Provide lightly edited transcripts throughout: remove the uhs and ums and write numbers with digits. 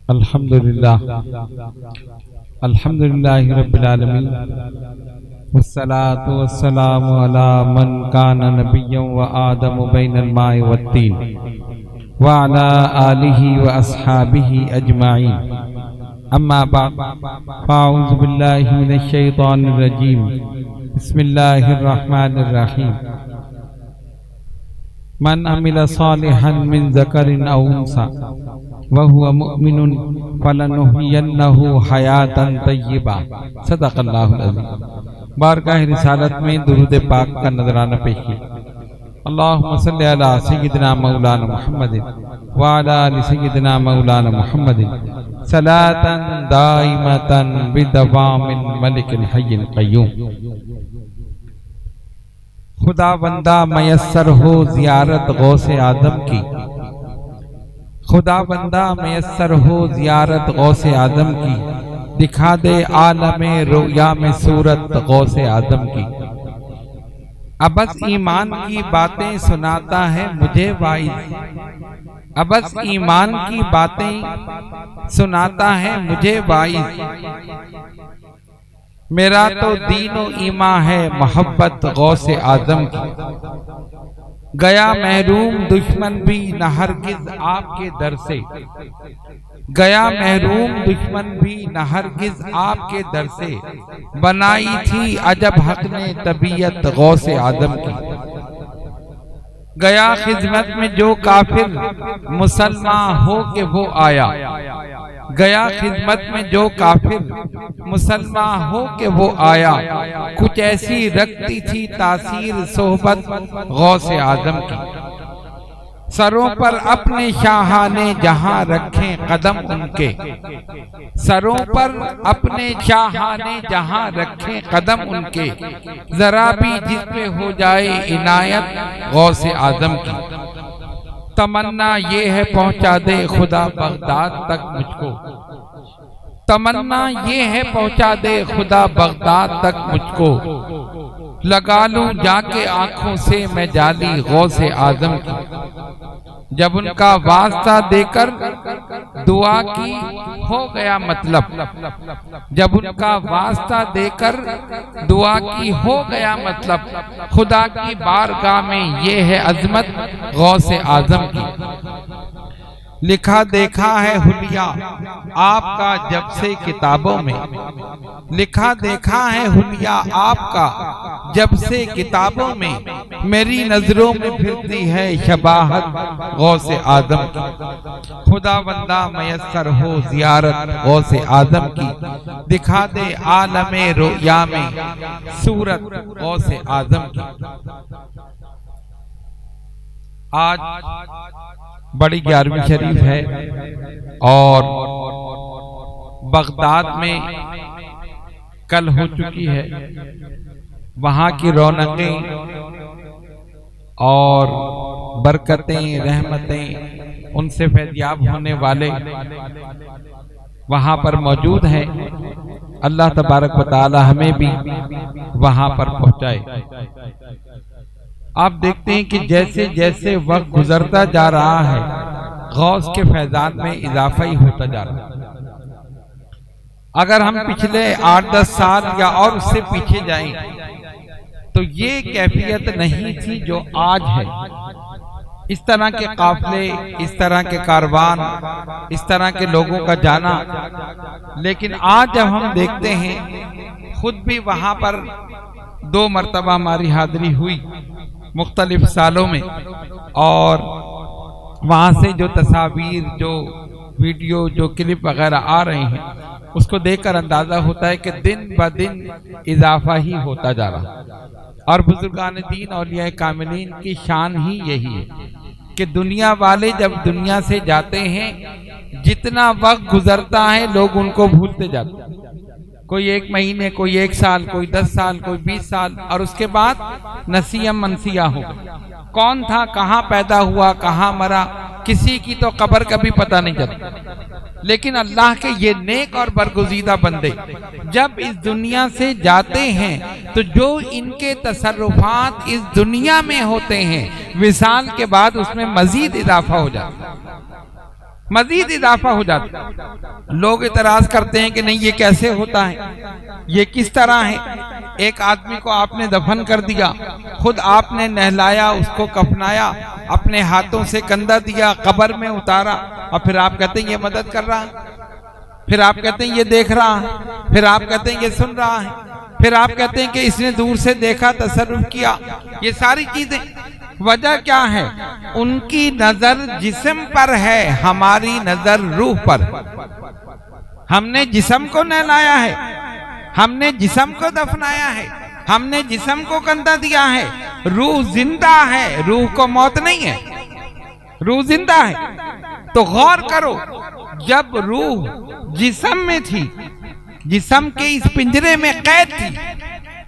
अल्हम्दुलिल्लाह अल्हम्दुलिल्लाहि रब्बिल आलमीन वस्सलातु वस्सलामु अला मन काना नबिय्यन व आदम बैनल माइ वत्तीन व अला आलिहि व अस्हाबिहि अजमाइन अम्मा बाद फ़अऊज़ु बिल्लाहि मिनश शैतानिर रजीम बिस्मिल्लाहिर रहमानिर रहीम मन अमिला सालिहन मिन ज़करिन औ उन्सा वहुवा मुमिनुन फलनुहयिन्नहु हयातन तय्यिबा सदक़ल्लाहुल अज़ीम। बारगाह रिसालत में दुरूद पाक का नजराना पेश किया। अल्लाहुम्मा सल्लि अला सय्यिदिना मौलाना मुहम्मदिन व अला आलि सय्यिदिना मौलाना मुहम्मदिन सलातन दाइमतन बिदवामिल मलिकिल हय्यिल क़य्यूम। खुदा बंदा मयस्सर हो ज़ियारत गौसे आदम की, खुदा बंदा मयस्सर हो ज़ियारत गौसे आदम की, दिखा दे आलमे रोया में सूरत गौसे आदम की। अबस ईमान की बातें सुनाता है मुझे वाइज़, अबस ईमान की बातें सुनाता है मुझे वाइज़। मेरा तो दीनो ईमा है मोहब्बत गौसे आदम की। गया महरूम दुश्मन भी न हरगिज आपके दर से, गया महरूम दुश्मन भी न हरगिज आपके दर से। बनाई थी अजब हक ने तबीयत गौसे आदम की। गया खिदमत में जो काफिर मुसलमान हो के वो आया, गया खिदमत में जो काफिर मुसलमान हो के वो आया। कुछ ऐसी रखती थी तासीर सोहबत गौसे आदम की। सरों पर अपने शाहाने जहां रखें कदम उनके, सरों पर अपने शाहाने जहां रखें कदम उनके। जरा भी जिस पे हो जाए इनायत गौसे आदम की। तमन्ना ये है पहुंचा दे खुदा बगदाद तक मुझको, तमन्ना ये है पहुंचा दे खुदा बगदाद तक मुझको। लगा लूं जाके आंखों से मैं जाली गौसे आदम की। जब उनका वास्ता देकर दुआ की हो गया मतलब, जब उनका वास्ता देकर दुआ की हो गया मतलब। खुदा की बारगाह में ये है अजमत गौसे आजम की। लिखा देखा है हुलिया आपका जब से किताबों में, लिखा देखा है हुलिया आपका जब से किताबों में। मेरी नजरों में फिरती है शबाहत गौसे आदम की। खुदा बंदा मयस्सर हो ज़ियारत गौसे आदम की। दिखा दे आलमे रोया में सूरत गौसे आदम की। आज बड़ी 11वीं शरीफ है और बगदाद में कल हो चुकी है। वहां की रौनकें और बरकतें रहमतें उनसे फैज़याब होने वाले वहां पर मौजूद हैं। अल्लाह तबारक व तआला हमें भी वहां पर पहुंचाए। आप देखते हैं कि जैसे जैसे वक्त गुजरता जा रहा है गौस के फैजान में इजाफा ही होता जा रहा है। अगर हम पिछले 8-10 साल या और उससे पीछे जाएं तो ये कैफियत नहीं थी जो आज है। इस तरह के काफले, इस तरह के कारवान, इस तरह के लोगों का जाना। लेकिन आज जब हम देखते हैं, खुद भी वहां पर 2 मरतबा हमारी हाजिरी हुई मुख्तलिफ सालों में, और वहां से जो तस्वीर, जो वीडियो, जो क्लिप वगैरह आ रहे हैं उसको देखकर अंदाजा होता है कि दिन ब दिन इजाफा ही होता जा रहा है। और बुजुर्गान दीन औलिया कामिलीन की शान ही यही है कि दुनिया वाले जब दुनिया से जाते हैं, जितना वक्त गुजरता है लोग उनको भूलते जाते हैं। कोई 1 महीने, कोई 1 साल, कोई 10 साल, कोई 20 साल, और उसके बाद नसिया मनसिया हो गई। कौन था, कहाँ पैदा हुआ, कहाँ मरा, किसी की तो कब्र कभी पता नहीं चलता। लेकिन अल्लाह के ये नेक और बरगुज़ीदा बंदे जब इस दुनिया से जाते हैं तो जो इनके तसर्रुफात इस दुनिया में होते हैं, विसाल के बाद उसमें मजीद इजाफा हो जाता है। मजीद इजाफा हो जाता है। लोग इतराज करते हैं कि नहीं ये कैसे होता है, ये किस तरह है। एक आदमी को आपने दफन कर दिया, खुद आपने नहलाया, उसको कफनाया, अपने हाथों से कंधा दिया, कब्र में उतारा, और फिर आप कहते हैं ये मदद कर रहा है, फिर आप कहते हैं ये देख रहा है, फिर आप कहते हैं ये सुन रहा है, फिर आप कहते हैं कि इसने दूर से देखा, तसर्रुफ किया। ये सारी चीजें वजह क्या है? उनकी नजर जिस्म पर है, हमारी नजर रूह पर। हमने जिस्म को नहलाया है, हमने जिस्म को दफनाया है, हमने जिस्म को कंधा दिया है। रूह जिंदा है, रूह को मौत नहीं है, रूह जिंदा है। तो गौर करो, जब रूह जिस्म में थी, जिस्म के इस पिंजरे में कैद थी,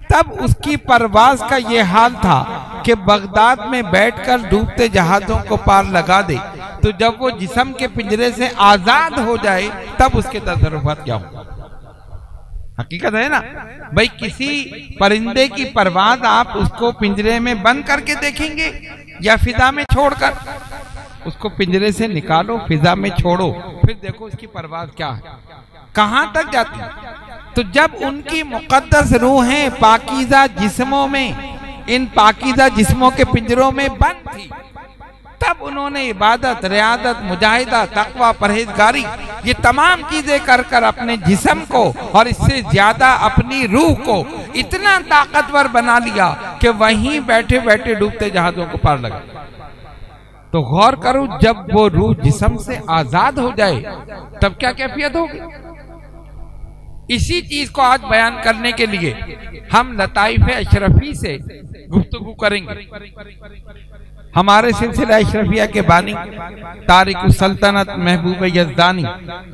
तब उसकी परवाज का ये हाल था कि बगदाद में बैठकर डूबते जहाजों को पार लगा दे। तो जब वो जिस्म के पिंजरे से आजाद हो जाए तब उसके तसर्रुफात क्या हो। हकीकत है ना भाई, किसी परिंदे की परवाज आप उसको पिंजरे में बंद करके देखेंगे या फिजा में छोड़कर? उसको पिंजरे से निकालो, फिजा में छोड़ो, फिर देखो उसकी परवाज क्या है, कहां तक जाती है। तो जब उनकी मुकद्दस रूहें पाकीज़ा जिस्मों में, इन पाकीज़ा जिस्मों के पिंजरों में बंद थी, तब उन्होंने इबादत, रियादत, मुजाहिदा, तकवा, परहेजगारी, ये तमाम चीजें कर कर अपने जिस्म को और इससे ज्यादा अपनी रूह को इतना ताकतवर बना लिया कि वहीं बैठे बैठे डूबते जहाजों को पार लगा। तो गौर करो, जब वो रूह जिस्म से आजाद हो जाए तब क्या कैफियत होगी। इसी चीज को आज बयान करने के लिए हम लताइफ अशरफी से गुफ्तगू करेंगे। हमारे सिलसिला अशरफिया के बानी तारिक सल्तनत महबूब यज़दानी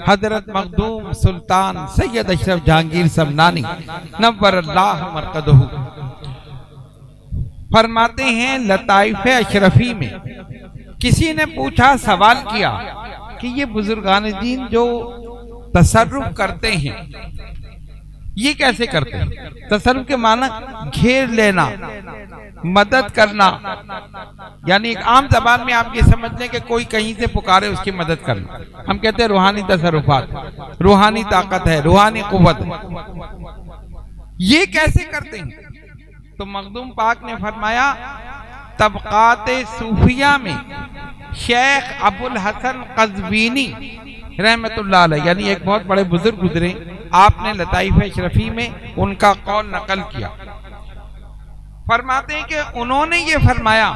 हजरत मखदूम सुल्तान सैयद अशरफ जहांगीर समनानी नव्वरल्लाहु मरकदहू फरमाते हैं, लताइफ अशरफी में किसी ने पूछा, सवाल किया कि ये बुजुर्गान दीन जो तसर्रुफ करते हैं ये कैसे करते हैं? तसर्रुफ के माना घेर लेना, मदद करना, यानी एक आम जबान में आप ये समझ लें कि कोई कहीं से पुकारे उसकी मदद करना। हम कहते हैं रूहानी तसर्रुफात, रूहानी ताकत है, रूहानी कुव्वत है। ये कैसे करते हैं? तो मखदूम पाक ने फरमाया, तबकाते सूफिया में शेख अबुल हसन कज़वीनी रहमतुल्लाह अलैह, यानी एक बहुत बड़े बुजुर्ग गुजरे, आपने लताइफ अशरफी में उनका कौल नकल किया। फरमाते हैं कि उन्होंने ये फरमाया,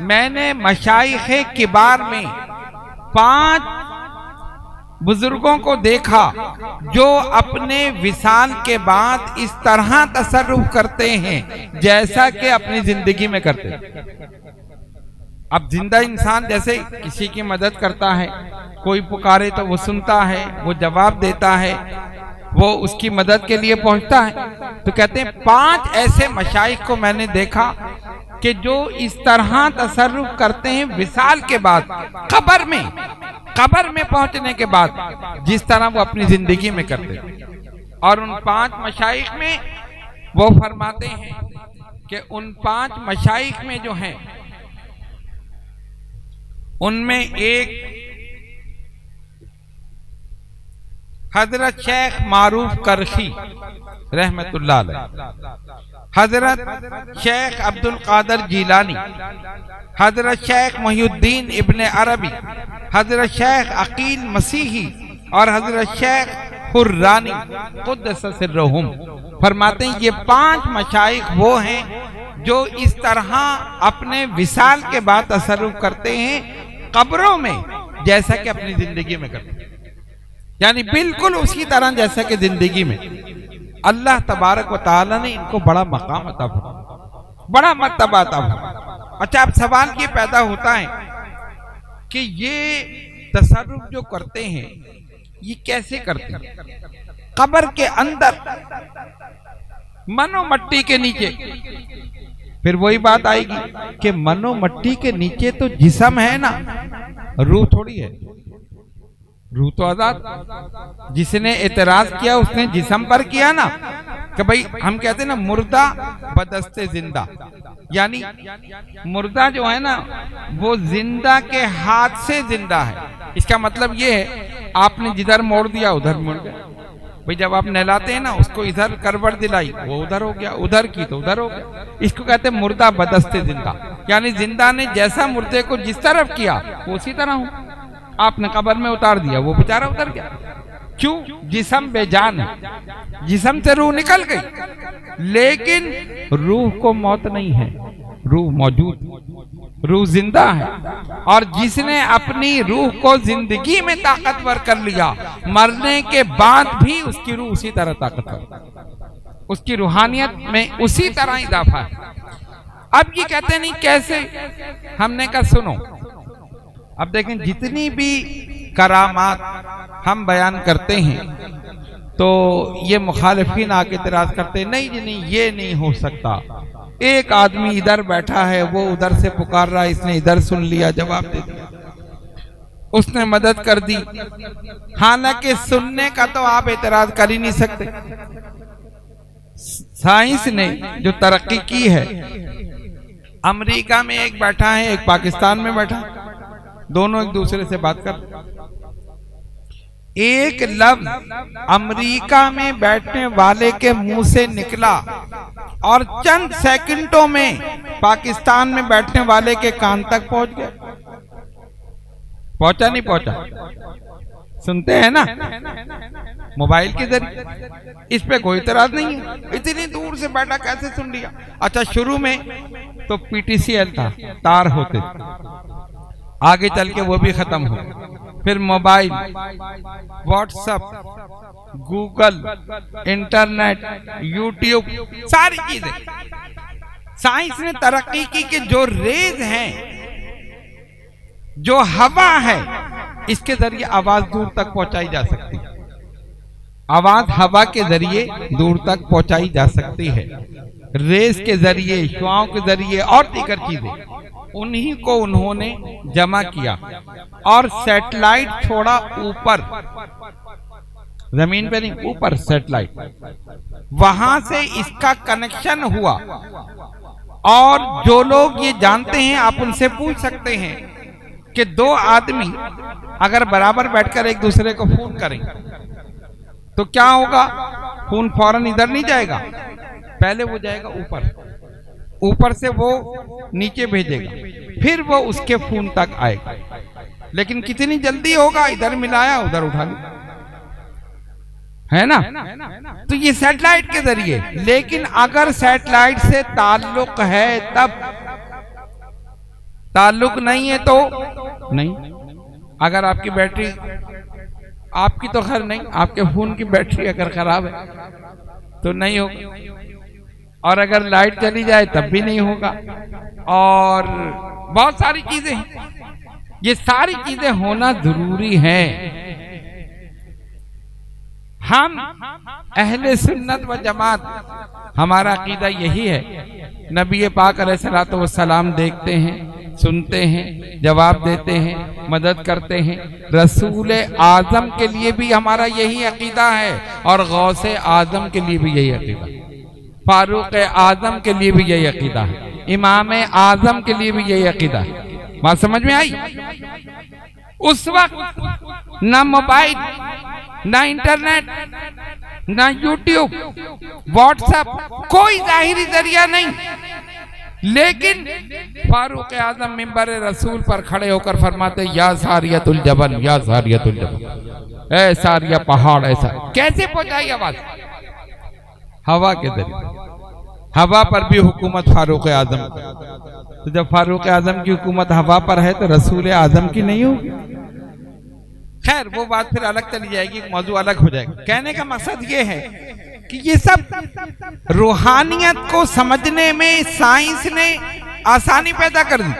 मैंने मशाइखे किबार में 5 बुजुर्गों को देखा जो अपने विसाल के बाद इस तरह तसर्रुफ करते हैं जैसा कि अपनी जिंदगी में करते हैं। अब जिंदा इंसान जैसे किसी की मदद करता है, कोई पुकारे तो वो सुनता है, वो जवाब देता है, वो उसकी मदद के लिए पहुंचता है। तो कहते हैं 5 ऐसे मशाइख को मैंने देखा कि जो इस तरह तसर्रुफ करते हैं विसाल के बाद, कब्र में पहुंचने के बाद जिस तरह वो अपनी जिंदगी में करते हैं। और उन 5 मशाइख में वो फरमाते हैं कि उन 5 मशाइख में जो हैं उनमें एक हजरत शेख मारूफ करखी रहमतुल्लाह अलैह, हजरत शेख अब्दुल कादर जिलानी, हजरत शेख मुहिउद्दीन इब्ने अरबी, हजरत शेख अकील मसीही और हजरत शेख हुर्रानी क़ुद्दस सिर्रहुम। फरमाते हैं ये 5 मशाइख वो हैं जो इस तरह अपने विसाल के बाद तसर्रुफ करते हैं कब्रों में जैसा कि अपनी जिंदगी में करते हैं, यानी बिल्कुल उसी तरह जैसा कि जिंदगी में। अल्लाह तबारक व तआला ने इनको बड़ा मकाम अता फरमाया, बड़ा मर्तबा अता फरमाया। अच्छा, अब सवाल ये पैदा होता है कि ये तसर्रुफ जो करते हैं ये कैसे करते हैं? कब्र के अंदर, मनो मट्टी के नीचे। फिर वही बात आएगी कि मनो मट्टी के नीचे तो जिस्म है ना, रूह थोड़ी है। रूह तो आजाद। जिसने एतराज किया उसने जिस्म पर किया ना, कि भाई हम कहते हैं ना मुर्दा बदस्ते जिंदा, यानी मुर्दा जो है ना वो जिंदा के हाथ से जिंदा है। इसका मतलब ये है आपने जिधर मोड़ दिया उधर मुड़ गया। भाई जब आप नहलाते हैं ना उसको इधर करवट दिलाई वो उधर हो गया, उधर की तो उधर हो गया। इसको कहते हैं मुर्दा बदस्ते जिंदा, यानी जिंदा ने जैसा मुर्दे को जिस तरफ किया वो उसी तरह हो। आपने कब्र में उतार दिया वो बेचारा उतर गया। क्यों? जिस्म बेजान है, जिस्म से रूह निकल गई, लेकिन रूह को मौत नहीं है, रूह मौजूद, रूह जिंदा है। और जिसने अपनी रूह को जिंदगी में ताकतवर कर लिया, मरने के बाद भी उसकी रूह उसी तरह ताकतवर, उसकी रूहानियत में उसी तरह इजाफा है। अब ये कहते नहीं कैसे, हमने कहा सुनो, अब देखें जितनी भी करामात हम बयान करते हैं तो ये मुखालिफिन आके इतराज करते हैं नहीं जी नहीं ये नहीं हो सकता। एक आदमी इधर बैठा है वो उधर से पुकार रहा है, इसने इधर सुन लिया, जवाब दे दिया, उसने मदद कर दी। हालांकि सुनने का तो आप एतराज कर ही नहीं सकते। साइंस ने जो तरक्की की है, अमेरिका में एक बैठा है एक पाकिस्तान में बैठा है, दोनों एक दूसरे से बात कर, एक लफ्ज अमेरिका में बैठने वाले के मुंह से निकला और चंद सेकंडों में पाकिस्तान में बैठने वाले के कान तक पहुंच गया। पहुंचा नहीं पहुंचा? सुनते हैं ना मोबाइल के जरिए, इस पे कोई इतराज नहीं है। इतनी दूर से बैठा कैसे सुन लिया? अच्छा शुरू में तो PTCL था, तार होते, आगे चल के वो भी खत्म हो, फिर mobile, WhatsApp, Google, internet, YouTube, सारी चीजें। साइंस ने तरक्की की कि जो रेज हैं, जो हवा है, इसके जरिए आवाज दूर तक पहुंचाई जा सकती है। आवाज हवा के जरिए दूर तक पहुंचाई जा सकती है, रेस के जरिए, शुआओं के जरिए और दीगर चीजें। उन्हीं को उन्होंने जमा किया और सैटेलाइट छोड़ा ऊपर, जमीन पे नहीं, ऊपर सैटेलाइट, वहां से इसका कनेक्शन हुआ। और जो लोग ये जानते हैं आप उनसे पूछ सकते हैं कि दो आदमी अगर बराबर बैठकर एक दूसरे को फोन करें तो क्या होगा? फोन फौरन इधर नहीं जाएगा, पहले वो जाएगा ऊपर, ऊपर से वो नीचे भेजेगा, फिर वो उसके फोन तक आएगा। लेकिन कितनी जल्दी होगा? इधर मिलाया उधर उठा लिया, है ना? तो ये सैटेलाइट के जरिए। लेकिन अगर सैटेलाइट से ताल्लुक है तब, ताल्लुक नहीं है तो नहीं। अगर आपकी बैटरी, आपकी तो खैर नहीं, आपके फोन की बैटरी अगर खराब है तो नहीं होगा, और अगर लाइट चली जाए तब भी नहीं होगा, और बहुत सारी चीजें हैं। ये सारी चीजें होना जरूरी है। हम अहले सुन्नत व जमात, हमारा अकीदा यही है, नबी पाक अलैहिस्सलातु वस्सलाम देखते हैं, सुनते हैं, जवाब देते हैं, मदद करते हैं। रसूल आजम के लिए भी हमारा यही अकीदा है और गौसे आजम के लिए भी यही अकीदा है, फारूक आजम के लिए भी यही अकीदा है, इमाम आजम के लिए भी यही अकीदा है। बात समझ में आई? उस वक्त ना मोबाइल, ना इंटरनेट, ना यूट्यूब, व्हाट्सएप, कोई जाहिरी जरिया नहीं, लेकिन फारूक आजम मिंबर रसूल पर खड़े होकर फरमाते या सारियतुल जबल, या सारियतुल जबल, ए सारिया पहाड़। ऐसा कैसे पहुंचाई आवाज? हवा के जरिए। हवा पर भी हुकूमत फारूक आजम। तो जब फारूक आजम की हुकूमत हवा पर है तो रसूल आजम की नहीं होगी? खैर वो बात फिर अलग चली जाएगी, मौजू अलग हो जाएगा। कहने का मकसद ये है कि ये सब रूहानियत को समझने में साइंस ने आसानी पैदा कर दी।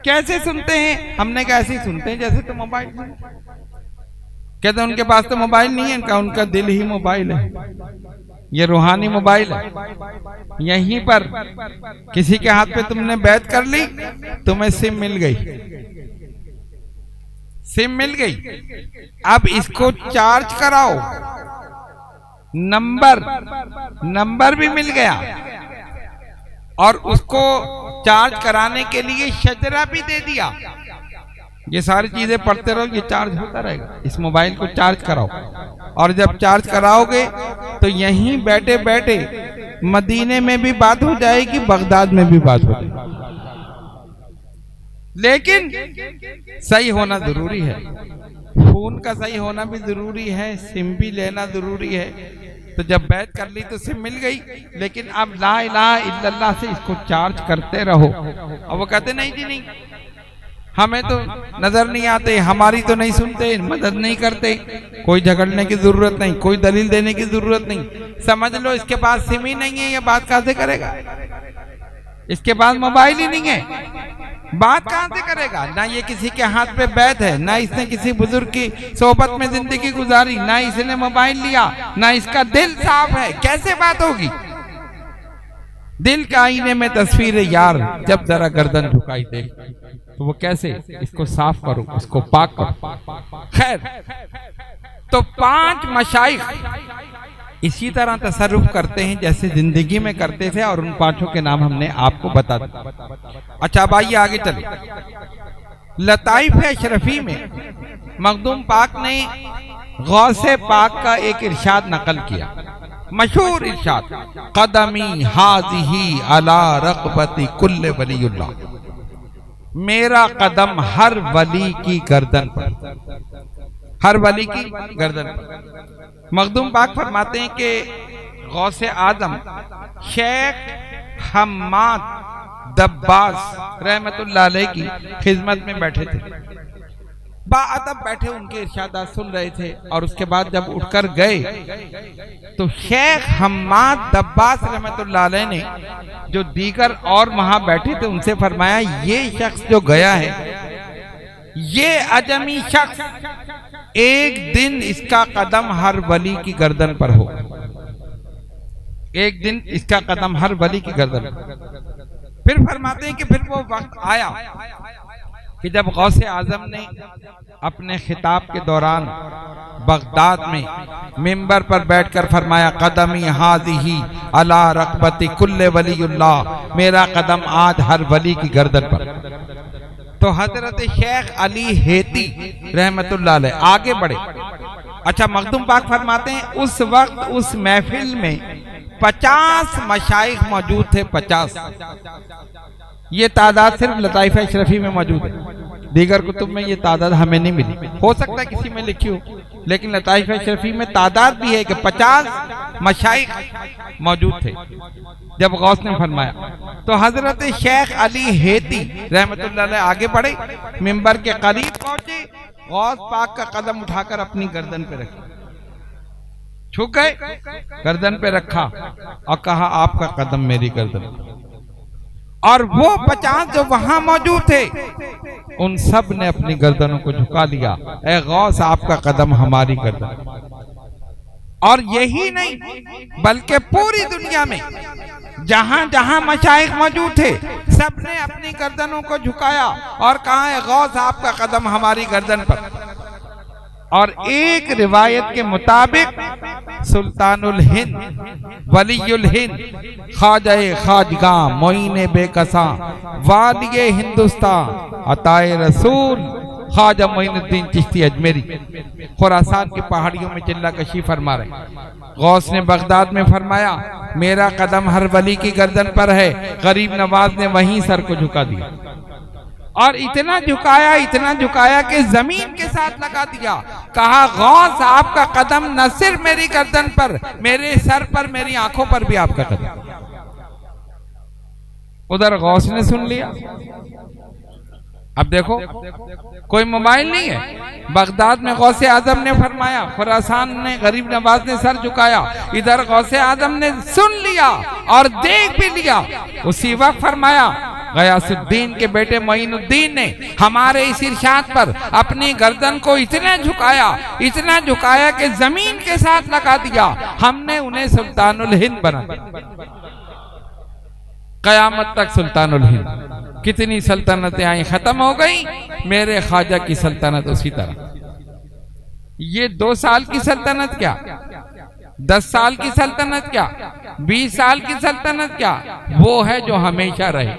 कैसे सुनते हैं? हमने कैसे ही सुनते हैं जैसे तो मोबाइल। कहते उनके पास तो मोबाइल नहीं है, उनका दिल ही मोबाइल है, ये रूहानी मोबाइल है। यहीं पर किसी के हाथ पे तुमने बैत कर ली, तुम्हें सिम मिल गई, सिम मिल गई। अब इसको चार्ज कराओ, नंबर भी मिल गया, और उसको चार्ज कराने के लिए शजरा भी दे दिया। ये सारी चीजें पढ़ते रहो, ये चार्ज होता रहेगा। इस मोबाइल को चार्ज कराओ, और जब चार्ज कराओगे तो यहीं बैठे बैठे मदीने में भी बात हो जाएगी, बगदाद में भी बात हो जाएगी। लेकिन सही होना जरूरी है, फोन का सही होना भी जरूरी है, सिम भी लेना जरूरी है। तो जब बैत कर ली तो सिम मिल गई, लेकिन अब ला इलाहा इल्लल्लाह से इसको चार्ज करते रहो। अब वो कहते नहीं जी नहीं, हमें तो नजर नहीं आते, हमारी तो नहीं सुनते, मदद नहीं करते। कोई झगड़ने की जरूरत नहीं, कोई दलील देने की जरूरत नहीं। समझ लो इसके पास सिम ही नहीं है, ये बात कहां से करेगा? इसके पास मोबाइल ही नहीं है, बात कहां से करेगा? ना ये किसी के हाथ पे बैत है, ना इसने किसी बुजुर्ग की सोहबत में जिंदगी गुजारी, ना इसने मोबाइल लिया, ना इसका दिल साफ है, कैसे बात होगी? दिल के आईने में तस्वीर यार जब जरा गर्दन झुकाई दे तो वो कैसे? इसको साफ करो, इसको पाक करो। खैर, तो 5 मशाइख इसी तरह तसर्रुफ करते हैं जैसे जिंदगी में करते थे, और उन 5 के नाम हमने आपको बता दिया। अच्छा अब आइए आगे चले। लताइफ अशरफी में मखदूम पाक ने गौसे पाक का एक इरशाद नकल किया, मशहूर इरशाद, कदमी हाज़िही अला रक़बती कुल्ले वलीउल्लाह। मेरा कदम हर वली की गर्दन पर, हर वली की गर्दन पर। मखदूम पाक फरमाते हैं कि गौसे आजम शेख हम्माद दब्बास रहमतुल्लाह अलैह की खिदमत में बैठे थे, बाअदब बैठे उनके इरशादात सुन रहे थे। और उसके बाद जब उठकर गए तो शेख हम्माद दब्बास रहमतुल्लाह अलैह ने जो दीगर और वहां बैठे थे उनसे फरमाया, ये शख्स जो गया है, ये अजमी शख्स, एक दिन इसका कदम हर वली की गर्दन पर हो, एक दिन इसका कदम हर वली की गर्दन पर। फिर फरमाते हैं कि फिर वो वक्त आया कि जब गौसे आजम ने अपने खिताब के दौरान बगदाद में मिंबर पर बैठकर फरमाया, कदमी हाज़िही अला रक़बती कुल्ले वलीउल्लाह, मेरा कदम आज हर वली की गर्दन पर। तो हजरत शेख अली हेती रहमतुल्लाह अलैह आगे बढ़े। अच्छा, मखदूम पाक फरमाते हैं उस वक्त उस महफिल में 50 मशाइख मौजूद थे, 50। ये तादाद सिर्फ लताइफ अशरफी में मौजूद है, दीगर कुतुब में ये तादाद हमें नहीं मिली, हो सकता है किसी में लिखी हो, लेकिन लताइफ अशरफी में तादाद भी है कि 50 मशाइख मौजूद थे जब गौस ने फरमाया। तो हजरत शेख अली हेती रहमतुल्लाह अलैह आगे बढ़े, मिंबर के करीब पहुंचे, गौस पाक का कदम उठाकर अपनी गर्दन पे रखा, छू गए, गर्दन पे रखा और कहा, आपका कदम मेरी गर्दन। और वो 50 जो वहां मौजूद थे उन सब ने अपनी गर्दनों को झुका लिया, ए गौस आपका कदम हमारी गर्दन। और यही नहीं बल्कि पूरी दुनिया में जहां जहां मशाइख मौजूद थे सब ने अपनी गर्दनों को झुकाया और कहा, है गौस आपका कदम हमारी गर्दन पर। और एक रिवायत के मुताबिक सुल्तानुल हिंद वलीयुल हिंद ख्वाजा खाजगा मोइने बेकसा वालिये हिंदुस्तान अताए रसूल ख्वाजा मोइनुद्दीन चिश्ती अजमेरी खुरासान की पहाड़ियों में चिल्ला कशी फरमा रहे। गौस ने बगदाद में फरमाया, मेरा कदम हर वली की गर्दन पर है। गरीब नवाज ने वहीं सर को झुका दिया और इतना झुकाया कि जमीन के साथ लगा दिया। कहा, गौस आपका कदम न सिर्फ मेरी गर्दन पर, मेरे सर पर, मेरी आंखों पर भी आपका कदम। उधर गौस ने सुन लिया। अब देखो, कोई मोबाइल नहीं है, बगदाद में गौसे आजम ने फरमाया, खुरासान ने गरीब नवाज ने सर झुकाया, इधर गौसे आजम ने सुन लिया और देख भी लिया। उसी वक्त फरमाया, गयासुद्दीन के बेटे मोइनुद्दीन ने हमारे इस इरशाद पर अपनी गर्दन को इतना झुकाया कि जमीन के साथ लगा दिया। हमने उन्हें सुल्तानुल हिंद बना दिया। कयामत तक सुल्तानुल हिंद। कितनी सल्तनतें आई, खत्म हो गई, मेरे ख्वाजा की सल्तनत उसी तरह। ये 2 साल की सल्तनत क्या, 10 साल की सल्तनत क्या, 20 साल की सल्तनत क्या, वो है जो हमेशा रहे।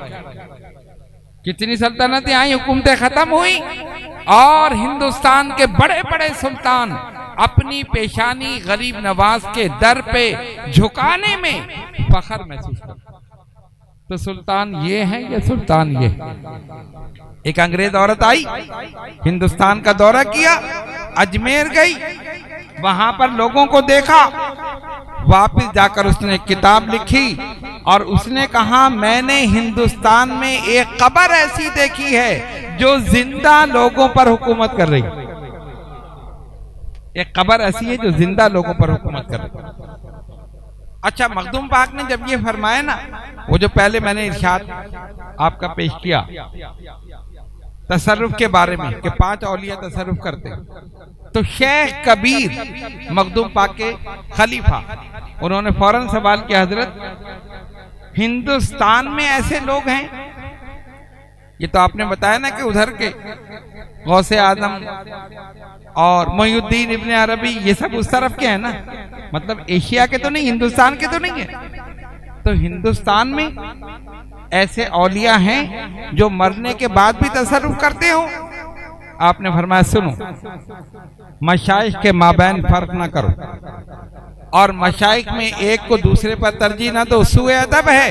कितनी सल्तनतें आई, हुकूमतें खत्म हुई और हिंदुस्तान के बड़े बड़े सुल्तान अपनी पेशानी गरीब नवाज के दर पे झुकाने में फख्र महसूस करते। तो सुल्तान ये है या सुल्तान ये है? एक अंग्रेज औरत आई, हिंदुस्तान का दौरा किया, अजमेर गई, वहां पर लोगों को देखा, वापस जाकर उसने एक किताब लिखी और उसने कहा मैंने हिंदुस्तान में एक कब्र ऐसी देखी है जो जिंदा लोगों पर हुकूमत कर रही है। एक कब्र ऐसी है जो जिंदा लोगों पर हुकूमत कर रही है। अच्छा, मखदूम पाक ने जब ये फरमाया ना, वो जो पहले मैंने इरशाद आपका पेश किया तसर्रुफ के बारे में कि 5 औलिया तसर्रुफ करते, तो शेख कबीर मखदूम पाक के खलीफा, उन्होंने फौरन सवाल किया, हजरत हिंदुस्तान में ऐसे लोग हैं? ये तो आपने बताया ना कि उधर के गौसे आजम और मोहिउद्दीन इब्ने अरबी ये सब उस तरफ के हैं ना, मतलब एशिया के तो नहीं, हिंदुस्तान के तो नहीं है। तो हिंदुस्तान में ऐसे औलिया हैं जो मरने के बाद भी तसर्रुफ करते हो? आपने फरमाया सुनो, मशाइख के माबैन फर्क ना करो और मशाइख में एक को दूसरे पर तरजीह ना दो, सूए अदब है।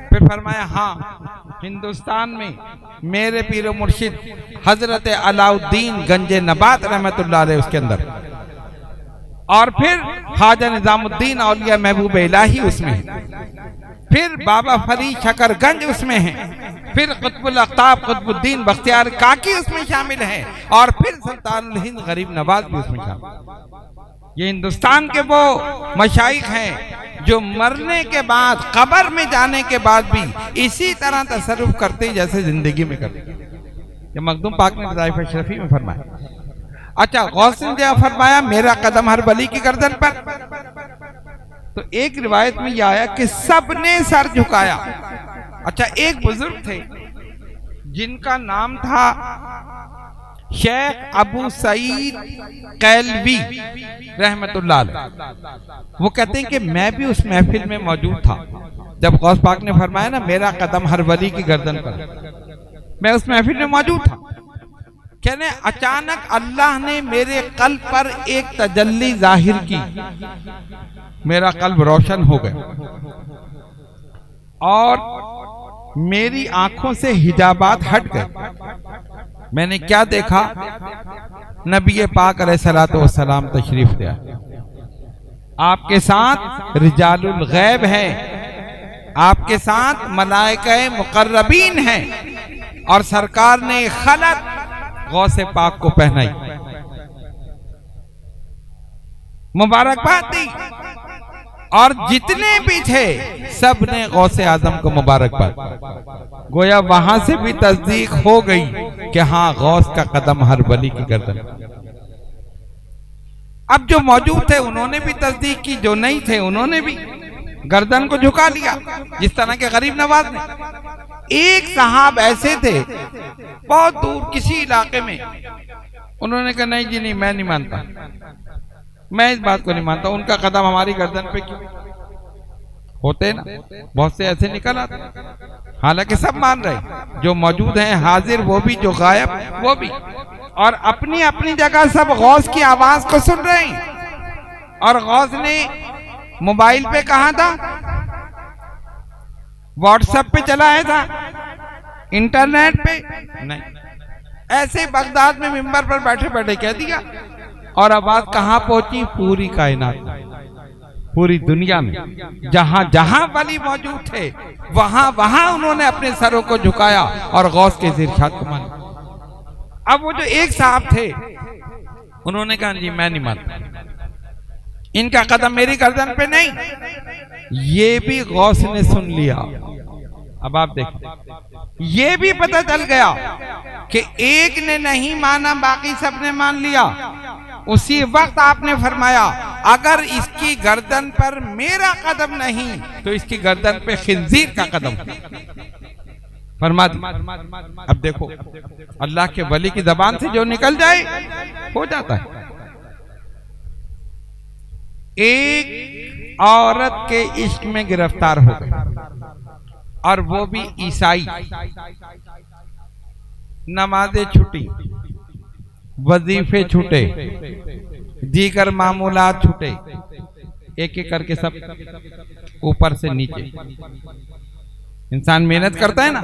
फिर फरमाया हाँ, हिंदुस्तान में मेरे पीरो मुर्शिद हजरत अलाउद्दीन गंजे नबात रहमतुल्लाह अलैह उसके अंदर, और फिर ख्वाजा निजामुद्दीन औलिया महबूब इलाही उसमें है, फिर बाबा फरीद शकरगंज उसमें है, फिर कुतुबुल अख्ताब कुतुबुद्दीन बख्तियार काकी उसमें शामिल है, और फिर सुल्तानुल हिंद गरीब नवाज भी उसमें शामिल। ये हिंदुस्तान के वो मशाइख हैं जो मरने के बाद, कब्र में जाने के बाद भी इसी तरह तसर्रुफ करते जैसे जिंदगी में करते। ये मखदूम पाक ने ज़ाइफ अशरफी में फरमाया। अच्छा, गौस ने फरमाया मेरा कदम हर वली की गर्दन पर। तो एक रिवायत में यह आया कि सबने सर झुकाया। अच्छा, एक बुजुर्ग थे जिनका नाम था शेख अबू सईद कैलवी रहमतुल्लाह अलैह। वो कहते हैं कि मैं भी उस महफिल में मौजूद था जब गौस पाक ने फरमाया ना मेरा कदम हर वली की गर्दन पर। मैं उस महफिल में मौजूद था। कहने अचानक अल्लाह ने मेरे कल्ब पर एक तजल्ली जाहिर की, मेरा कल्ब रोशन हो गया और मेरी आंखों से हिजाबात हट गए। मैंने क्या देखा? नबी पाक अलैहिस्सलातु वस्सलाम तशरीफ ले आए। आपके साथ रिजालुल गैब है, आपके साथ मलाइकाए मुकर्रबीन हैं, और सरकार ने खलत गौसे पाक को पहनाई, मुबारकबाद दी, और जितने भी थे सब ने गौसे आजम को मुबारकबाद। गोया वहां से भी तस्दीक हो गई कि हाँ, गौस का कदम हर वली की गर्दन। अब जो मौजूद थे उन्होंने भी तस्दीक की, जो नहीं थे उन्होंने भी गर्दन को झुका लिया, जिस तरह के गरीब नवाज ने। एक साहब ऐसे थे बहुत दूर किसी इलाके में, उन्होंने कहा नहीं जी नहीं, मैं नहीं मानता, मैं इस बात को नहीं मानता, उनका कदम हमारी गर्दन पे क्यों? होते ना बहुत से ऐसे निकल आते, हालांकि सब मान रहे, जो मौजूद हैं हाजिर वो भी, जो गायब वो भी, और अपनी अपनी जगह सब गौस की आवाज को सुन रहे हैं। और गौस ने मोबाइल पे कहा था, व्हाट्सएप पे चलाया था, इंटरनेट पे नहीं, ऐसे बगदाद में मिंबर पर बैठे बैठे कह दिया, और आवाज कहां पहुंची? पूरी कायनात, पूरी दुनिया में जहां जहां वली मौजूद थे वहां वहां उन्होंने अपने सरों को झुकाया और गौस के इरशाद को माना। अब वो जो एक साहब थे उन्होंने कहा जी मैं नहीं मानता, इनका कदम मेरी गर्दन पे नहीं। ये भी गौस ने सुन लिया। अब आप देखिए, ये भी पता चल गया कि एक ने नहीं माना, बाकी सबने मान लिया। उसी वक्त आपने फरमाया अगर इसकी गर्दन पर मेरा कदम नहीं तो इसकी गर्दन पे खिंजीर का कदम फरमा दी। अब देखो, अल्लाह के वली की जबान से जो निकल जाए हो जाता है। एक औरत के इश्क में गिरफ्तार हो गए, और वो भी ईसाई। नमाजें छूटी, वजीफे छूटे, दीगर मामूलात छूटे, एक एक करके सब ऊपर से नीचे। इंसान मेहनत करता है ना,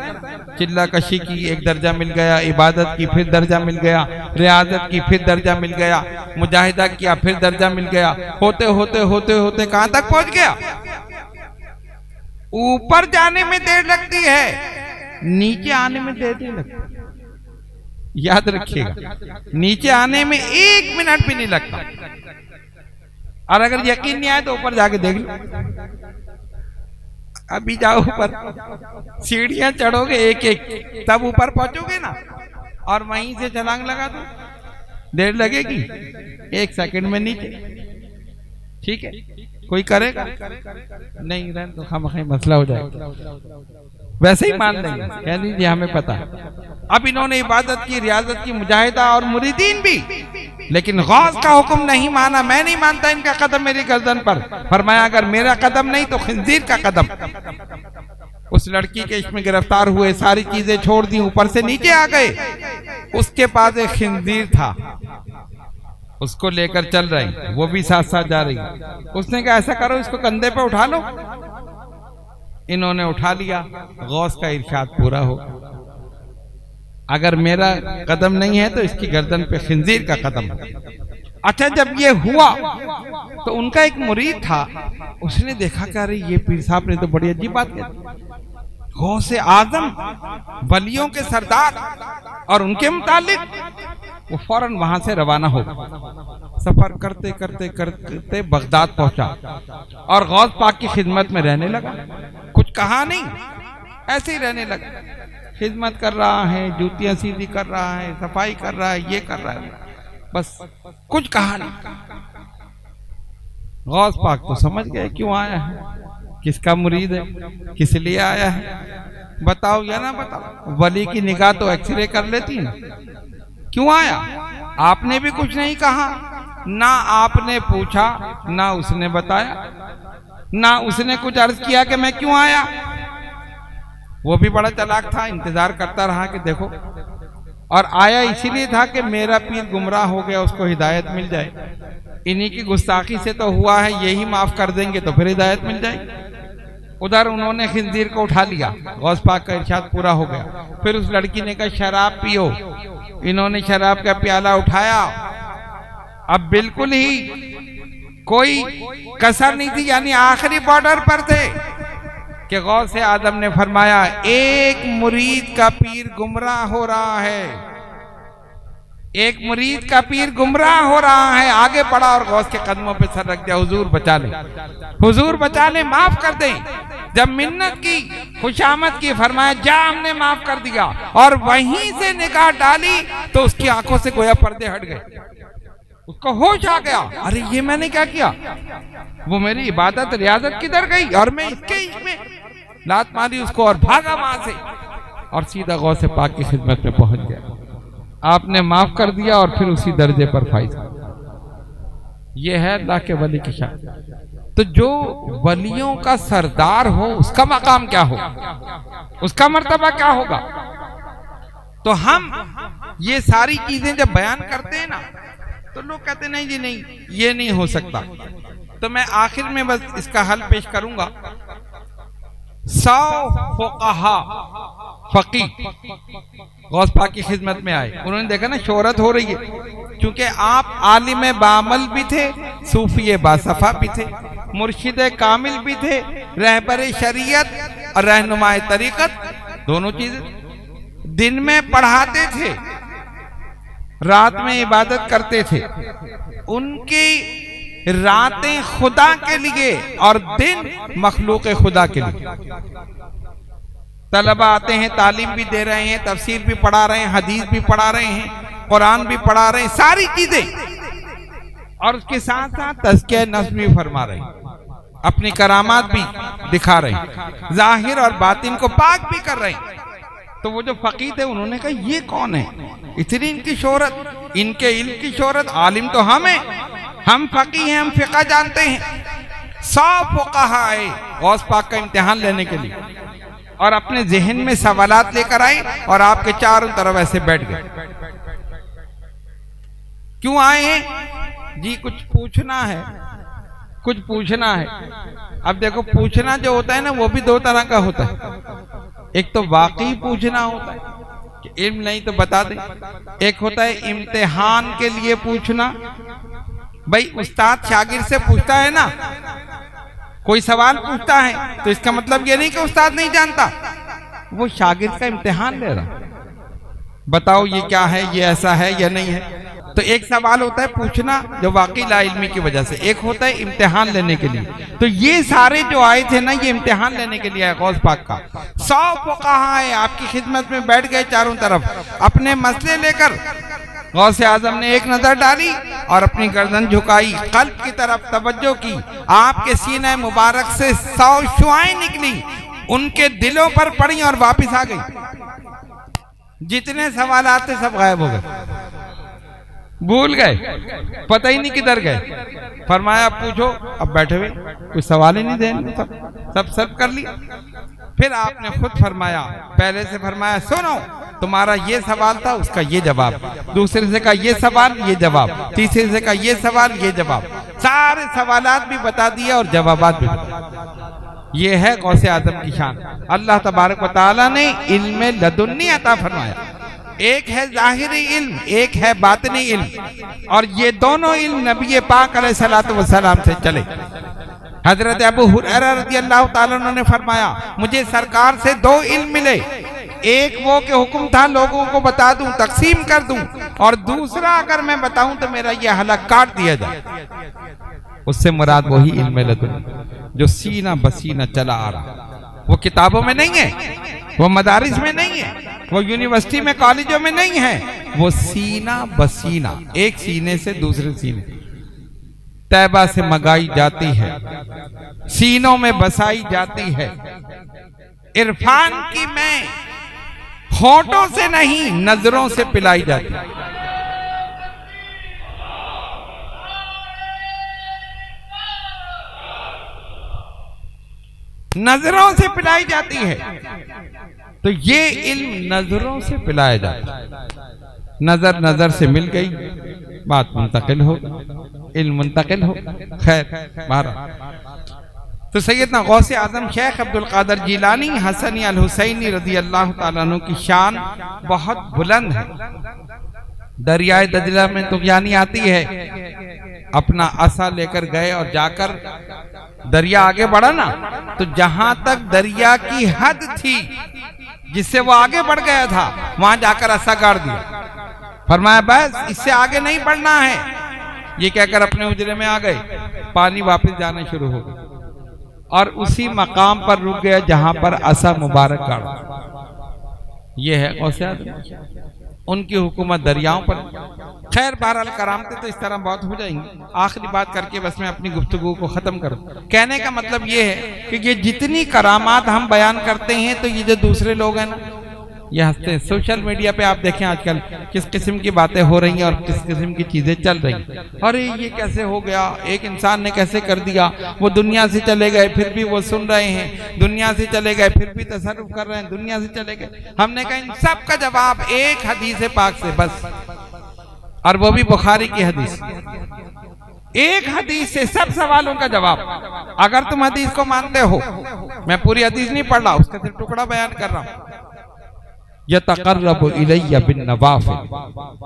चिल्ला कशी की एक दर्जा मिल गया, इबादत की फिर दर्जा मिल गया, रियाजत की फिर दर्जा मिल गया, मुजाहिदा किया फिर दर्जा मिल गया, होते होते होते होते कहां तक पहुंच गया? ऊपर जाने में देर लगती है, नीचे आने में देर नहीं लगती। याद रखिएगा, नीचे आने में 1 मिनट भी नहीं लगता। और अगर यकीन नहीं आए तो ऊपर जाके देख लो। अभी जाओ ऊपर, सीढ़ियां चढ़ोगे एक एक, तब ऊपर पहुंचोगे ना, और वहीं से छलांग लगा दो, देर लगेगी, 1 सेकंड में नीचे। ठीक है, कोई करेगा नहीं, रहने तो खामखा मसला हो जाएगा। वैसे ही मान लेंगे, कह दीजिए हमें पता है। अब इन्होंने इबादत की, रियाजत की, मुजाहिदा और मुरीदीन भी, लेकिन गौस का हुक्म नहीं माना। मैं नहीं मानता इनका कदम मेरी गर्दन पर। फरमाया अगर मेरा कदम नहीं तो खिंजीर का कदम। उस लड़की के इश्क में गिरफ्तार हुए, सारी चीजें छोड़ दी, ऊपर से नीचे आ गए। उसके पास एक खिंजीर था, उसको लेकर चल रही, वो भी साथ साथ जा रही। उसने कहा ऐसा करो, इसको कंधे पे उठा लो। इन्होंने उठा लिया। गौस का इरशाद पूरा हो, अगर मेरा कदम नहीं है तो इसकी गर्दन पे खिंजीर का कदम। अच्छा, जब ये हुआ तो उनका एक मुरीद था, उसने देखा कि अरे ये पीर साहब ने तो बड़ी अजीब बात कही। गौसे आजम, वलियों के सरदार, और उनके मुतालिक वो फौरन वहां से रवाना हो गया। सफर करते करते करते बगदाद पहुंचा और गौस पाक की खिदमत में रहने लगा। कुछ कहा नहीं, ऐसे ही रहने लगा। खिदमत कर रहा है, जूतियां सीधी कर रहा है, सफाई कर रहा है, ये कर रहा है, बस कुछ कहा नहीं। गौस पाक तो समझ गए क्यों आया है, किसका मुरीद है, किस लिए आया है। बताओ या ना बताओ, वली की निगाह तो एक्सरे कर लेती ना। क्यों आया? आपने भी कुछ नहीं कहा, ना आपने पूछा, ना उसने बताया, ना उसने कुछ अर्ज किया कि मैं क्यों आया। वो भी बड़ा चालाक था, इंतजार करता रहा कि देखो, और आया इसीलिए था कि मेरा पीर गुमराह हो गया, उसको हिदायत मिल जाए। इन्हीं की गुस्ताखी से तो हुआ है, यही माफ कर देंगे तो फिर हिदायत मिल जाएगी। उधर उन्होंने खिंजीर को उठा लिया, गौस पाक का इरशाद पूरा हो गया। फिर उस लड़की ने कहा शराब पियो, इन्होंने शराब का प्याला उठाया। अब बिल्कुल ही कोई कसर नहीं थी, यानी आखिरी बॉर्डर पर थे कि गौसे आदम ने फरमाया एक मुरीद का पीर गुमराह हो रहा है, एक मुरीद का पीर गुमराह हो रहा है। आगे बढ़ा और गौस के कदमों पे सर रख दिया, हुजूर बचा ले, हुजूर बचा ले, माफ कर दे। जब मिन्नत की, खुशामद की, फरमाया जा हमने माफ कर दिया। और वहीं से निगाह डाली तो उसकी आंखों से गोया पर्दे हट गए, उसको होश आ गया, अरे ये मैंने क्या किया, वो मेरी इबादत रियाजत किधर गई, और मैं इसके इसमें लात मारी उसको और भागा वहां से और सीधा गौसे पाक की खिदमत में पहुंच गया। आपने माफ कर दिया और फिर उसी दर्जे पर फाइज। ये है अल्लाह के वली की शान। तो जो वलियों का सरदार हो उसका मकाम क्या हो, उसका मर्तबा क्या होगा। तो हम ये सारी चीजें जब बयान करते हैं ना तो लोग कहते नहीं जी नहीं, ये नहीं हो सकता। तो मैं आखिर में बस इसका हल पेश करूंगा। 100 फुक़हा फकीह गौस पाक की खिदमत में आए। उन्होंने देखा ना शोहरत हो रही है, क्योंकि आप आलिम बामल भी थे, सूफी बासफा भी थे, मुर्शिद कामिल भी थे, रहबर शरीयत और रहनुमाए तरीकत, दोनों चीजें। दिन में पढ़ाते थे, रात में इबादत करते थे। उनकी रातें खुदा के लिए और दिन मखलूक खुदा के लिए। तलबा आते हैं, तालीम भी दे रहे हैं, तफसीर भी पढ़ा रहे हैं, हदीस भी पढ़ा रहे हैं, कुरान भी पढ़ा रहे हैं, सारी चीजें। और उसके साथ साथ तज़किया नफ्स भी फरमा रहे हैं, अपनी करामात भी दिखा रहे हैं, जाहिर और बातिन को पाक भी कर रहे हैं। तो वो जो फकीह थे उन्होंने कहा ये कौन है, इतनी इनकी शोहरत, इनके इल्म की शोहरत, आलिम तो हम हैं, हम फकीह हैं, हम फिक़ह जानते हैं। 100 फुक़हा आए गौस पाक का इम्तिहान लेने के लिए और अपने जहन में सवालात लेकर आए और आपके चारों तरफ ऐसे बैठ गए। क्यों आए हैं जी? कुछ पूछना है, कुछ पूछना है। अब देखो, पूछना जो होता है ना, वो भी दो तरह का होता है। एक तो वाकई पूछना होता है कि इल्म नहीं तो बता दे। एक होता है इम्तिहान के लिए पूछना। भाई उस्ताद शागिर्द से पूछता है ना, कोई सवाल पूछता है तो इसका मतलब ये नहीं कि उस्ताद नहीं जानता, वो शागिर्द का इम्तिहान ले रहा। बताओ ये क्या है, ये ऐसा है या नहीं है। तो एक सवाल होता है पूछना जो वाकई लाइल्मी की वजह से, एक होता है इम्तिहान लेने के लिए। तो ये सारे जो आए थे ना, ये इम्तिहान लेने के लिए आए गौस पाक का। 100 फुक़हा आए आपकी खिदमत में बैठ गए चारों तरफ अपने मसले लेकर। गौसे आजम ने एक नजर डाली और अपनी गर्दन झुकाई, कल्ब की तरफ तवज्जो की। आपके सीने मुबारक से 100 शुआएं निकली, उनके दिलों पर पड़ी और वापिस आ गई। जितने सवाल आते सब गायब हो गए, भूल गए, पता ही नहीं किधर गए। फरमाया पूछो। अब बैठे हुए कोई सवाल ही नहीं देने, सब कर लिया। फिर आपने खुद फरमाया, पहले से फरमाया सुनो, तुम्हारा ये सवाल था, उसका ये जवाब, दूसरे से का ये सवाल, ये जवाब, तीसरे से का ये सवाल, ये जवाब। सारे सवालात भी बता दिए और जवाबात भी बता दिए। ये है गौसे आजम की शान। अल्लाह तबारक व तआला ने इल्म लदुन्नी अता फरमाया। एक है ज़ाहिरी इल्म, एक है बातिनी इल्म, और ये दोनों इल्म नबी पाक अलैहिस्सलातु वस्सलाम से चले। हजरत अबू हुरैरा रज़ियल्लाहु ताला अन्हु ने फरमाया, मुझे सरकार से 2 इल्म मिले। एक वो के हुक्म था लोगों को बता दूं, तकसीम कर दूं, और दूसरा अगर मैं बताऊं तो मेरा ये हलक काट दिया जाए। उससे मुराद वही इल्म लदुन जो सीना बसीना चला आ रहा। वो किताबों में नहीं है, वो मदारिस में नहीं है, वो यूनिवर्सिटी में कॉलेजों में नहीं है, वो सीना बसीना, एक सीने से दूसरे सीने तैबा से मंगाई जाती है, सीनों में बसाई जाती है। इरफान की मैं होठों से नहीं नजरों से पिलाई जाती है। नजरों से पिलाई जाती है। तो ये इल्म नजरों से पिलाया जाता है। नजर नजर से मिल गई, बात मुंतकिल हो, इल्म मुंतकिल हो। खैर तो सैयदना गौसे आजम शेख अब्दुल कादिर जिलानी हसनी अल हुसैनी रज़ियल्लाहु ताला अन्हु की शान बहुत बुलंद है। दरियाए दजला में तो यानी आती है, अपना असा लेकर गए और जाकर दरिया आगे बढ़ा ना, तो जहां तक दरिया की हद थी जिससे वो आगे बढ़ गया था, वहां जाकर असा गाड़ दिया। फरमाया बस इससे आगे नहीं बढ़ना है। ये कहकर अपने उजरे में आ गए, पानी वापस जाना शुरू हो गया और उसी मकाम पर रुक गया जहां पर असा मुबारक गाड़ा। ये है गौसे आज़म, उनकी हुकूमत दरियाओं पर। खैर बहरहाल करामतें तो इस तरह बहुत हो जाएंगी। आखिरी बात करके बस मैं अपनी गुफ्तगू को ख़त्म करूं। कहने का मतलब ये है कि ये जितनी करामात हम बयान करते हैं, तो ये जो दूसरे लोग हैं ना, ये हंसते हैं। सोशल मीडिया पे आप देखें आजकल किस किस्म की बातें हो रही हैं और किस किस्म की चीज़ें चल रही हैं। अरे ये कैसे हो गया, एक इंसान ने कैसे कर दिया, वो दुनिया से चले गए फिर भी वो सुन रहे हैं, दुनिया से चले गए फिर भी तसर्रुफ कर रहे हैं, दुनिया से चले गए। हमने कहा इन सब का जवाब एक हदीस पाक से बस, और वो भी बुखारी की हदीस। एक हदीस से सब सवालों का जवाब। अगर तुम हदीस को मानते हो, मैं पूरी हदीस नहीं पढ़ रहा, उसका सिर्फ टुकड़ा बयान कर रहा हूँ। यतक़र्रबु इलैया बिन नवाफिल,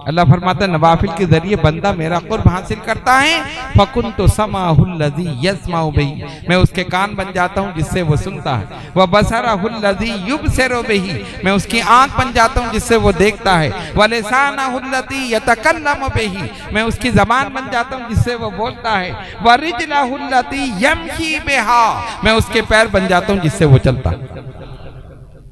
अल्लाह फरमाता है नवाफिल के जरिए बंदा मेरा कुर्ब हासिल करता है। फकुन्तु समाहुल्लज़ी यस्माउ बिही, मैं उसके कान बन जाता हूँ जिससे वो सुनता है। व बसरहुल्लज़ी युबसिरु बिही, मैं उसकी आंख बन जाता हूँ जिससे वो देखता है। व लिसानहुल्लज़ी यतकल्लमु बिही, मैं उसकी जबान बन जाता हूँ जिससे वो बोलता है। व रिजलहुल्लती यमशी बिहा, मैं उसके पैर बन जाता हूँ जिससे वो चलता है।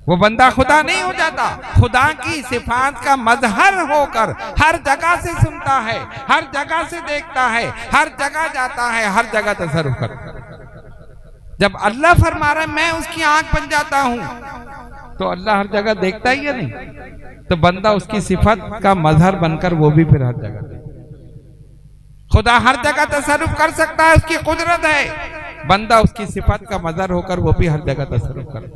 वो बंदा खुदा नहीं हो जाता, खुदा की सिफात का मजहर होकर हर जगह से सुनता है, हर जगह से देखता है, हर जगह जाता है, हर जगह तसर्रुफ करता है। जब अल्लाह फरमा रहा है मैं उसकी आंख बन जाता हूं, तो अल्लाह हर जगह देखता ही है नहीं, तो बंदा उसकी सिफत का मजहर बनकर वो भी फिर हर जगह। खुदा हर जगह तसर्रुफ कर सकता है, उसकी कुदरत है, बंदा उसकी सिफत का मजर होकर वो भी हर जगह तसर्रुफ करे।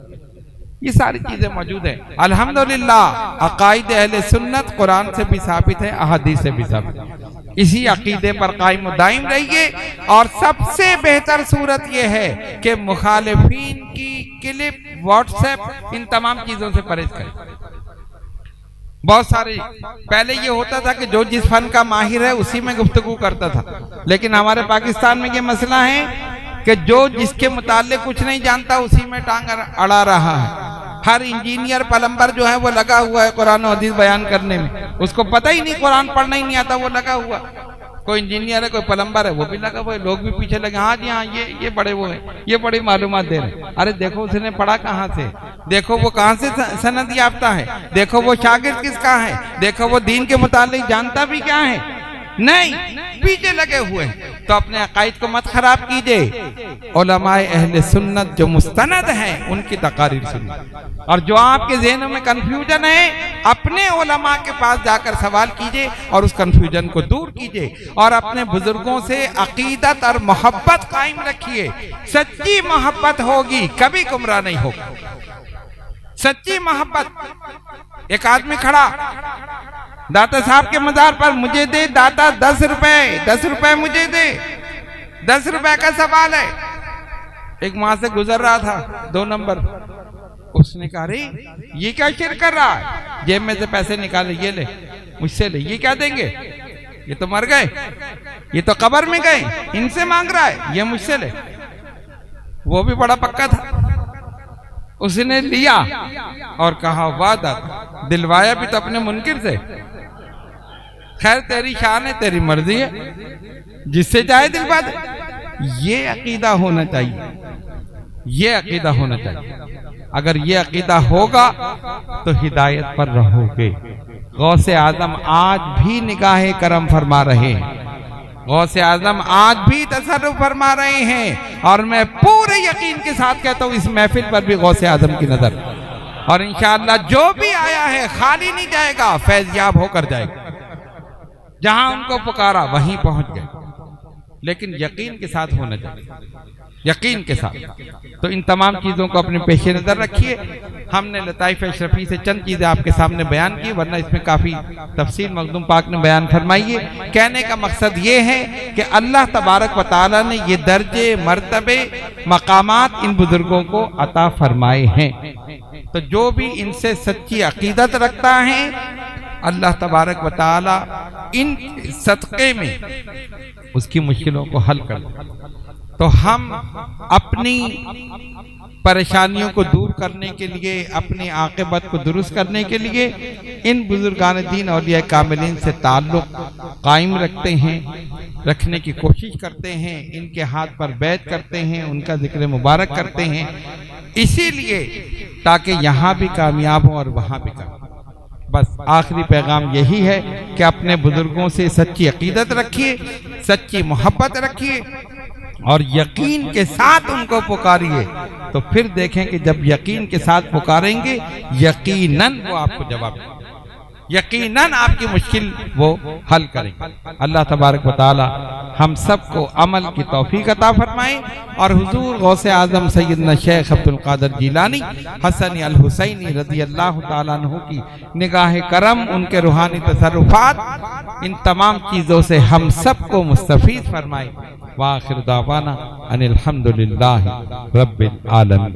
ये सारी चीजें मौजूद है। अल्हम्दुलिल्लाह अकायद अहले सुन्नत कुरान से भी साबित है, अहादीस से भी साबित है। इसी अकीदे पर कायम दायम रहिए। और सबसे बेहतर सूरत यह है कि मुखालिफीन की क्लिप, व्हाट्सएप, इन तमाम चीजों से परहेज करें। बहुत सारे पहले ये होता था कि जो जिस फन का माहिर है उसी में गुफ्तगू करता था, लेकिन हमारे पाकिस्तान में ये मसला है कि जो जिसके मुताल्लिक कुछ नहीं जानता उसी में टांग अड़ा रहा है। हर इंजीनियर प्लम्बर जो है वो लगा हुआ है कुरान और हदीस बयान करने में, उसको पता ही नहीं, कुरान पढ़ना ही नहीं आता, वो लगा हुआ। कोई इंजीनियर है, कोई प्लम्बर है, वो भी लगा हुआ है, लोग भी पीछे लगे, हाँ जी हाँ ये बड़े वो है, ये बड़ी मालूमात दे रहे। अरे देखो उसने पढ़ा कहाँ से, देखो वो कहाँ से सनद याफ्ता है, देखो वो शागिर्द किसका है, देखो वो दीन के मुतालिक जानता भी क्या है। नहीं, पीछे लगे हुए हैं। तो अपने अकायद को मत खराब कीजिए। उलमाए अहले सुन्नत जो मुस्तनद हैं उनकी तकारीर सुनिए, और जो आपके ज़हनों में कंफ्यूजन है अपने उलमा के पास जाकर सवाल कीजिए और उस कंफ्यूजन को दूर कीजिए। और अपने बुजुर्गों से अकीदत और मोहब्बत कायम रखिए। सच्ची मोहब्बत होगी, कभी गुमराह नहीं होगा। सच्ची मोहब्बत। एक आदमी खड़ा दाता साहब के मजार पर, मुझे दे दाता 10 रुपए, 10 रुपए मुझे दे, 10 रुपए का सवाल है। एक माँ से गुजर रहा था, 2 नंबर, उसने कहा अरे ये क्या शिर कर रहा है, जेब में से पैसे निकाले, ये ले मुझसे ले, ये क्या देंगे, ये तो मर गए, ये तो कब्र में गए, इनसे मांग रहा है, ये मुझसे ले। वो भी बड़ा पक्का था, उसने लिया और कहा वाह दाता, दिलवाया भी तो अपने मुनकिर से। खैर तेरी शान है, तेरी मर्जी है, जिससे चाहे दिलवा दे। ये अकीदा होना चाहिए, ये अकीदा होना चाहिए। अगर ये अकीदा होगा तो हिदायत पर रहोगे। गौसे आजम आज भी निगाहे करम फरमा रहे हैं, गौसे आजम आज भी तसर्रुफ फरमा रहे हैं। और मैं पूरे यकीन के साथ कहता हूँ इस महफिल पर भी गौसे आजम की नजर, और इंशाअल्लाह जो भी आया है खाली नहीं जाएगा, फैज़याब होकर जाएगा। जहां उनको पुकारा वहीं पहुंच गए, लेकिन यकीन के साथ होना चाहिए, यकीन के साथ। तो इन तमाम चीज़ों को अपने पेश नज़र रखिए। हमने लताइफ अशरफी से चंद चीज़ें आपके सामने बयान की, वरना इसमें काफ़ी तफसील मखदूम पाक ने बयान फरमाई है। कहने का मकसद ये है कि अल्लाह तबारक व तआला ने ये दर्जे, मर्तबे, मकामात इन बुजुर्गों को अता फरमाए हैं। तो जो भी इनसे सच्ची अकीदत रखता है अल्लाह तबारक व तआला इन सदक़े में उसकी मुश्किलों को हल कर दे। तो हम अपनी परेशानियों को दूर करने के लिए, अपनी आक़िबत को दुरुस्त करने के लिए इन बुजुर्गान दीन औलिया कामिलीन से ताल्लुक़ कायम रखते हैं, रखने की कोशिश करते हैं, इनके हाथ पर बैत करते हैं, उनका जिक्र मुबारक करते हैं, इसीलिए ताकि यहाँ भी कामयाब हो और वहाँ भी कामयाब। बस आखिरी पैगाम यही है कि अपने बुजुर्गों से सच्ची अकीदत रखिए, सच्ची मोहब्बत रखिए और यकीन के साथ उनको पुकारिए। तो फिर देखें कि जब यकीन के साथ पुकारेंगे यकीनन वो आपको जवाब देंगे, यकीनन आपकी मुश्किल वो हल करेंगे। अल्लाह तबारक व तआला हम सबको अमल की तौफीक अता फरमाए और हुजूर गौसे आजम सैयदना शेख अब्दुल कादिर जिलानी हसन अल हुसैनी रज़ियल्लाहु ताला अन्हु की निगाह करम, उनके रूहानी तसर्रुफात, इन तमाम चीज़ों से हम सबको मुस्तफीद फरमाए। वाखिर दावाना अनिल हम्दुलिल्लाहि रब्बिल आलमीन।